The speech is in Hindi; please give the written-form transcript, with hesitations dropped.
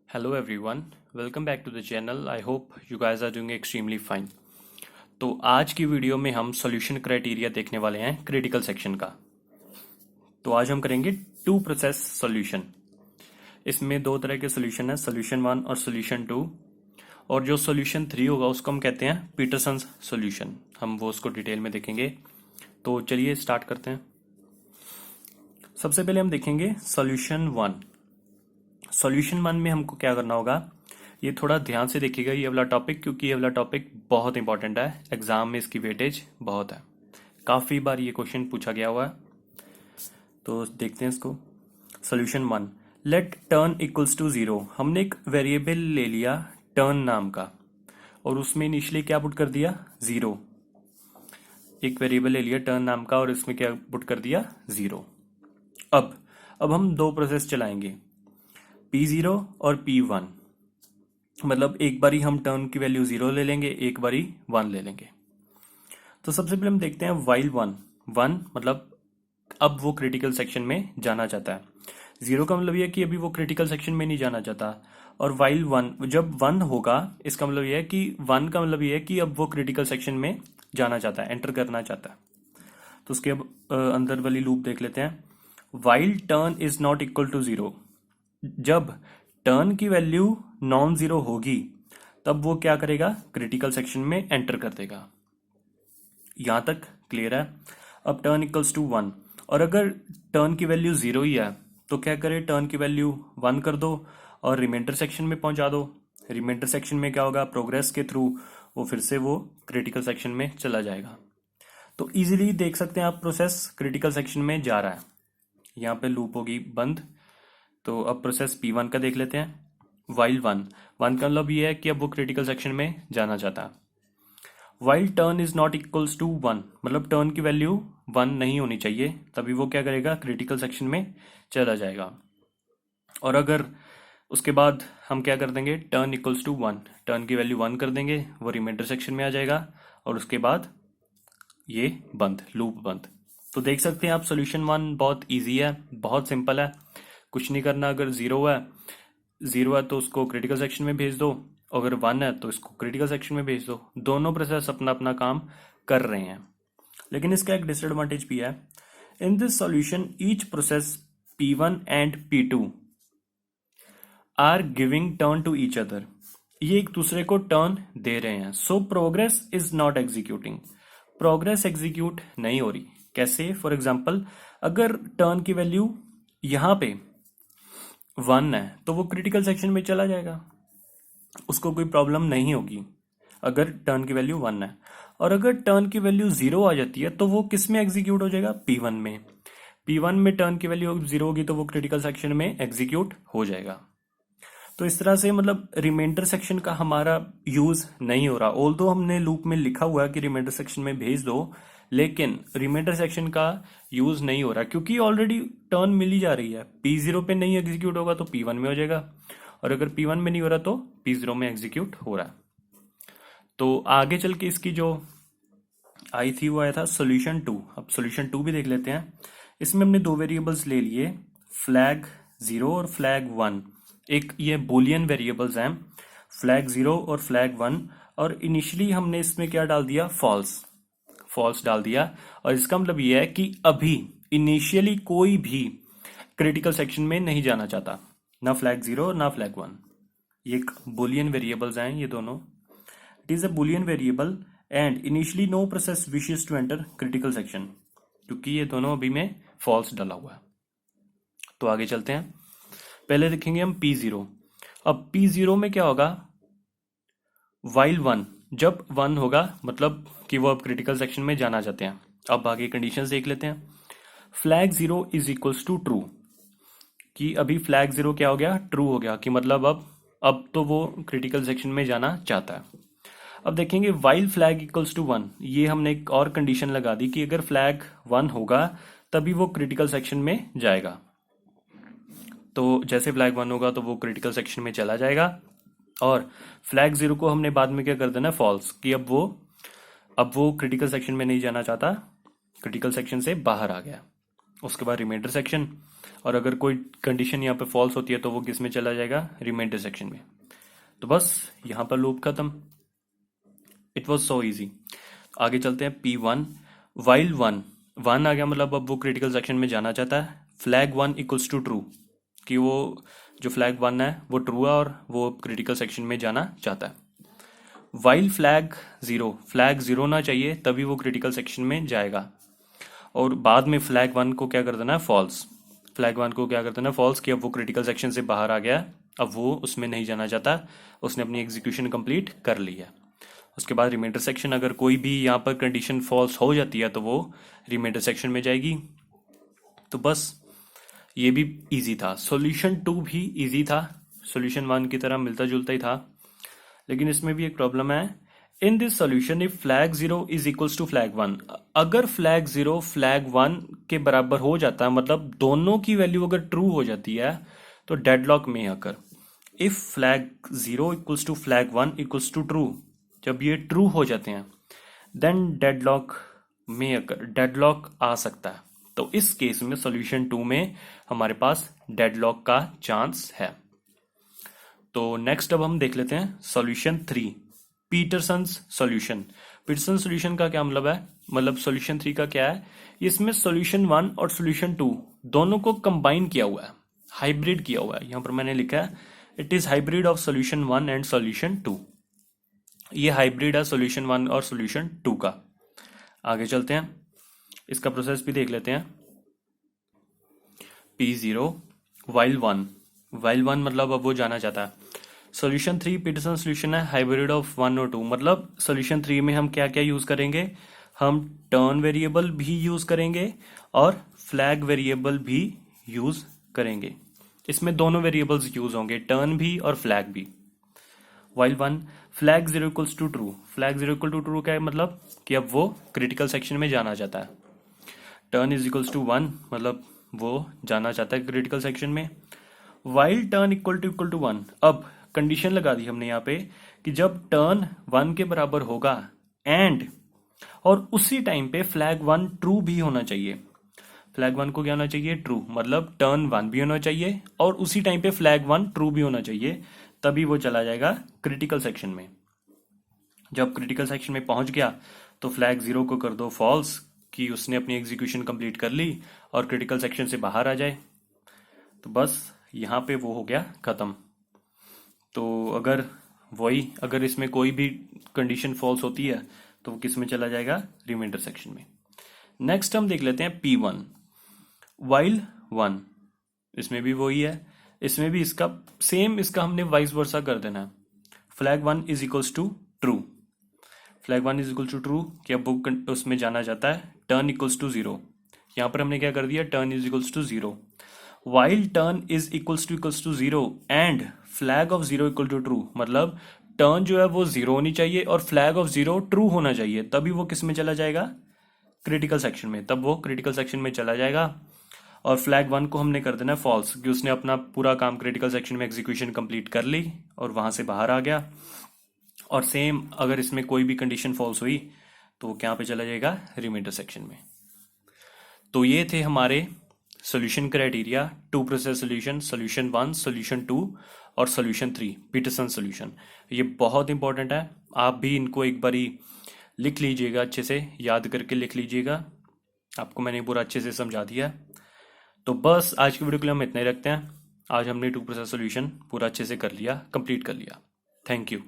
Hello everyone, welcome back to the channel. I hope you guys are doing extremely fine. तो आज की वीडियो में हम सॉल्यूशन क्राइटेरिया देखने वाले हैं क्रिटिकल सेक्शन का। तो आज हम करेंगे टू प्रोसेस सॉल्यूशन। इसमें दो तरह के सॉल्यूशन है, सॉल्यूशन 1 और सॉल्यूशन 2। और जो सॉल्यूशन 3 होगा उसको हम कहते हैं पीटरसन्स सॉल्यूशन। हम वो उसको डिटेल में देखेंगे। तो चलिए स्टार्ट करते हैं। सबसे पहले हम देखेंगे सॉल्यूशन 1। सॉल्यूशन 1 में हमको क्या करना होगा, ये थोड़ा ध्यान से देखिएगा ये वाला टॉपिक, क्योंकि ये वाला टॉपिक बहुत इंपॉर्टेंट है। एग्जाम में इसकी वेटेज बहुत है, काफ़ी बार ये क्वेश्चन पूछा गया हुआ है। तो देखते हैं इसको। Solution 1, let turn equals to 0। हमने एक वेरिएबल ले लिया टर्न नाम का और उसमें इनिशियली क्या पुट कर दिया, 0। एक वेरिएबल ले लिया टर्न नाम का और इसमें क्या पुट कर दिया, 0। अब हम दो प्रोसेस चलाएंगे, P0 और P1। मतलब एक बारी हम टर्न की वैल्यू 0 ले लेंगे, एक बारी 1 ले लेंगे। तो सबसे पहले हम देखते हैं वाइल 1 मतलब अब वो क्रिटिकल सेक्शन में जाना चाहता है। 0 का मतलब यह है कि अभी वो क्रिटिकल सेक्शन में नहीं जाना चाहता। और वाइल 1 जब 1 होगा, इसका मतलब यह है कि 1 का मतलब यह है कि अब वो क्रिटिकल सेक्शन में जाना चाहता है, एंटर करना चाहता है। तो उसके अब अंदर वाली लूप देख लेते हैं। While turn is not equal to 0, जब टर्न की वैल्यू नॉन जीरो होगी तब वो क्या करेगा, क्रिटिकल सेक्शन में एंटर कर देगा। यहां तक क्लियर है। अब टर्न इक्वल्स टू 1, और अगर टर्न की वैल्यू 0 ही है तो क्या करे, टर्न की वैल्यू 1 कर दो और रिमाइंडर सेक्शन में पहुंचा दो। रिमाइंडर सेक्शन में क्या होगा, प्रोग्रेस के थ्रू वो फिर से वो क्रिटिकल सेक्शन में चला जाएगा। तो इजीली देख सकते हैं आप, प्रोसेस क्रिटिकल सेक्शन में जा रहा है। यहाँ पे लूप होगी बंद। तो अब प्रोसेस P1 का देख लेते हैं। वाइल 1 का मतलब ये है कि अब वो क्रिटिकल सेक्शन में जाना चाहता है। While turn is not equals to 1 मतलब टर्न की वैल्यू 1 नहीं होनी चाहिए, तभी वो क्या करेगा, क्रिटिकल सेक्शन में चला जाएगा। और अगर उसके बाद हम क्या कर देंगे, टर्न इक्वल्स टू 1, टर्न की वैल्यू 1 कर देंगे, वो रिमाइंडर सेक्शन में आ जाएगा और उसके बाद ये बंद, लूप बंद। तो देख सकते हैं आप, सोल्यूशन 1 बहुत ईजी है, बहुत सिंपल है, कुछ नहीं करना। अगर 0 है तो उसको क्रिटिकल सेक्शन में भेज दो, अगर 1 है तो इसको क्रिटिकल सेक्शन में भेज दो। दोनों प्रोसेस अपना अपना काम कर रहे हैं। लेकिन इसका एक डिसएडवांटेज भी है। In this solution each process P1 and P2 are giving turn to each other. ये एक दूसरे को टर्न दे रहे हैं। So progress is not executing, progress execute नहीं हो रही। कैसे, फॉर एग्जाम्पल अगर टर्न की वैल्यू यहां पे 1 है तो वो क्रिटिकल सेक्शन में चला जाएगा, उसको कोई प्रॉब्लम नहीं होगी अगर टर्न की वैल्यू 1 है। और अगर टर्न की वैल्यू 0 आ जाती है तो वो किस में एग्जीक्यूट हो जाएगा, P1 में। P1 में टर्न की वैल्यू 0 होगी तो वो क्रिटिकल सेक्शन में एग्जीक्यूट हो जाएगा। तो इस तरह से मतलब रिमाइंडर सेक्शन का हमारा यूज नहीं हो रहा। ऑल्दो हमने लूप में लिखा हुआ है कि रिमाइंडर सेक्शन में भेज दो, लेकिन रिमाइंडर सेक्शन का यूज नहीं हो रहा क्योंकि ऑलरेडी टर्न मिल ही जा रही है। P0 पे नहीं एग्जीक्यूट होगा तो P1 में हो जाएगा, और अगर P1 में नहीं हो रहा तो P0 में एग्जीक्यूट हो रहा है। तो आगे चल के इसकी जो आई थी वो आया था सोल्यूशन 2। अब सोल्यूशन 2 भी देख लेते हैं। इसमें हमने दो वेरिएबल्स ले लिए, फ्लैग 0 और फ्लैग 1। एक ये बुलियन वेरिएबल्स हैं, फ्लैग 0 और फ्लैग 1। और इनिशियली हमने इसमें क्या डाल दिया, फॉल्स डाल दिया। और इसका मतलब ये है कि अभी इनिशियली कोई भी क्रिटिकल सेक्शन में नहीं जाना चाहता, ना फ्लैग 0 ना फ्लैग 1। ये एक बुलियन वेरिएबल्स हैं ये दोनों। It is a boolean variable and initially no process wishes to enter critical section, क्योंकि ये दोनों अभी में फॉल्स डाला हुआ है। तो आगे चलते हैं। पहले देखेंगे हम P0। अब P0 में क्या होगा, वाइल 1 जब 1 होगा मतलब कि वो अब क्रिटिकल सेक्शन में जाना चाहते हैं। अब आगे कंडीशंस देख लेते हैं। Flag 0 is equals to true, कि अभी फ्लैग 0 क्या हो गया, ट्रू हो गया, कि मतलब अब तो वो क्रिटिकल सेक्शन में जाना चाहता है। अब देखेंगे वाइल फ्लैग इक्वल्स टू 1, ये हमने एक और कंडीशन लगा दी कि अगर फ्लैग 1 होगा तभी वो क्रिटिकल सेक्शन में जाएगा। तो जैसे फ्लैग 1 होगा तो वो क्रिटिकल सेक्शन में चला जाएगा, और फ्लैग 0 को हमने बाद में क्या कर देना, फॉल्स, कि अब वो क्रिटिकल सेक्शन में नहीं जाना चाहता, क्रिटिकल सेक्शन से बाहर आ गया। उसके बाद रिमाइंडर सेक्शन, और अगर कोई कंडीशन यहाँ पे फॉल्स होती है तो वो किस में चला जाएगा, रिमाइंडर सेक्शन में। तो बस यहाँ पर लूप खत्म। It was so easy. आगे चलते हैं P1। वाइल वन आ गया, मतलब अब वो क्रिटिकल सेक्शन में जाना चाहता है। फ्लैग 1 इक्वल्स टू ट्रू, कि वो जो फ्लैग 1 है वो ट्रू है और वो क्रिटिकल सेक्शन में जाना चाहता है। वाइल फ्लैग जीरो ना चाहिए, तभी वो क्रिटिकल सेक्शन में जाएगा। और बाद में फ्लैग 1 को क्या कर देना है, फॉल्स। फ्लैग 1 को क्या कर देना है, फॉल्स, कि अब वो क्रिटिकल सेक्शन से बाहर आ गया, अब वो उसमें नहीं जाना चाहता, उसने अपनी एग्जीक्यूशन कंप्लीट कर ली है। उसके बाद रिमाइंडर सेक्शन, अगर कोई भी यहाँ पर कंडीशन फॉल्स हो जाती है तो वो रिमाइंडर सेक्शन में जाएगी। तो बस ये भी इजी था। सॉल्यूशन 2 भी इजी था, सॉल्यूशन 1 की तरह मिलता जुलता ही था, लेकिन इसमें भी एक प्रॉब्लम है। In this solution if flag 0 is equals to flag 1, अगर फ्लैग 0 फ्लैग 1 के बराबर हो जाता है, मतलब दोनों की वैल्यू अगर ट्रू हो जाती है, तो डेडलॉक में आकर if flag 0 equals to flag 1 equals to true, जब ये ट्रू हो जाते हैं देन डेडलॉक में आकर डेडलॉक आ सकता है। तो इस केस में सॉल्यूशन 2 में हमारे पास डेडलॉक का चांस है। तो नेक्स्ट अब हम देख लेते हैं सॉल्यूशन 3, पीटरसन्स सॉल्यूशन। पीटरसन सॉल्यूशन का क्या मतलब है, मतलब सॉल्यूशन 3 का क्या है, इसमें सॉल्यूशन 1 और सॉल्यूशन 2 दोनों को कंबाइन किया हुआ है, हाइब्रिड किया हुआ है। यहां पर मैंने लिखा है it is hybrid of solution 1 and solution 2। ये हाइब्रिड है सॉल्यूशन 1 और सॉल्यूशन 2 का। आगे चलते हैं, इसका प्रोसेस भी देख लेते हैं। P0 वाइल वन मतलब अब वो जाना चाहता है। सॉल्यूशन 3 पीटरसन सॉल्यूशन है, हाइब्रिड ऑफ 1 और 2, मतलब सॉल्यूशन 3 में हम क्या क्या यूज करेंगे, हम टर्न वेरिएबल भी यूज करेंगे और फ्लैग वेरिएबल भी यूज करेंगे। इसमें दोनों वेरिएबल्स यूज होंगे, टर्न भी और फ्लैग भी। While 1 flag 0 equals to true, flag 0 equal to true क्या है, मतलब कि अब वो क्रिटिकल सेक्शन में जाना चाहता है। टर्न इज इक्वल्स टू 1, मतलब वो जाना चाहता है क्रिटिकल सेक्शन में। वाइल टर्न इक्वल टू 1, अब कंडीशन लगा दी हमने यहाँ पे कि जब टर्न 1 के बराबर होगा एंड और उसी टाइम पे फ्लैग 1 ट्रू भी होना चाहिए। फ्लैग 1 को क्या होना चाहिए, ट्रू, मतलब टर्न 1 भी होना चाहिए और उसी टाइम पे फ्लैग 1 ट्रू भी होना चाहिए, तभी वो चला जाएगा क्रिटिकल सेक्शन में। जब क्रिटिकल सेक्शन में पहुंच गया तो फ्लैग 0 को कर दो फॉल्स, कि उसने अपनी एग्जीक्यूशन कंप्लीट कर ली और क्रिटिकल सेक्शन से बाहर आ जाए। तो बस यहाँ पे वो हो गया खत्म। तो अगर इसमें कोई भी कंडीशन फॉल्स होती है तो वो किस में चला जाएगा, रिमाइंडर सेक्शन में। नेक्स्ट हम देख लेते हैं P1 वाइल 1, इसमें भी वही है, इसमें भी इसका सेम, इसका हमने वाइस वर्सा कर देना है। Flag 1 is equals to true, flag 1 is equal to true, कि अब वो उसमें जाना चाहता है। टर्न इक्वल्स टू 0, यहाँ पर हमने क्या कर दिया, turn is equals to 0। While turn is equals to 0 and flag of 0 equal to true, मतलब टर्न जो है वो 0 होनी चाहिए और फ्लैग ऑफ 0 ट्रू होना चाहिए, तभी वो किस में चला जाएगा, क्रिटिकल सेक्शन में। तब वो क्रिटिकल सेक्शन में चला जाएगा और फ्लैग 1 को हमने कर देना फॉल्स, कि उसने अपना पूरा काम क्रिटिकल सेक्शन में एग्जीक्यूशन कंप्लीट कर ली और वहां से बाहर आ गया। और सेम अगर इसमें कोई भी कंडीशन फॉल्स हुई तो वो क्या पे चला जाएगा, रिमाइंडर सेक्शन में। तो ये थे हमारे solution criteria, 2 process solution, solution 1, solution 2 और सॉल्यूशन 3, पीटरसन सॉल्यूशन। ये बहुत इंपॉर्टेंट है, आप भी इनको एक बारी लिख लीजिएगा, अच्छे से याद करके लिख लीजिएगा। आपको मैंने पूरा अच्छे से समझा दिया। तो बस आज की वीडियो के लिए हम इतना ही रखते हैं। आज हमने 2 प्रोसेस सॉल्यूशन पूरा अच्छे से कर लिया, कंप्लीट कर लिया। Thank you.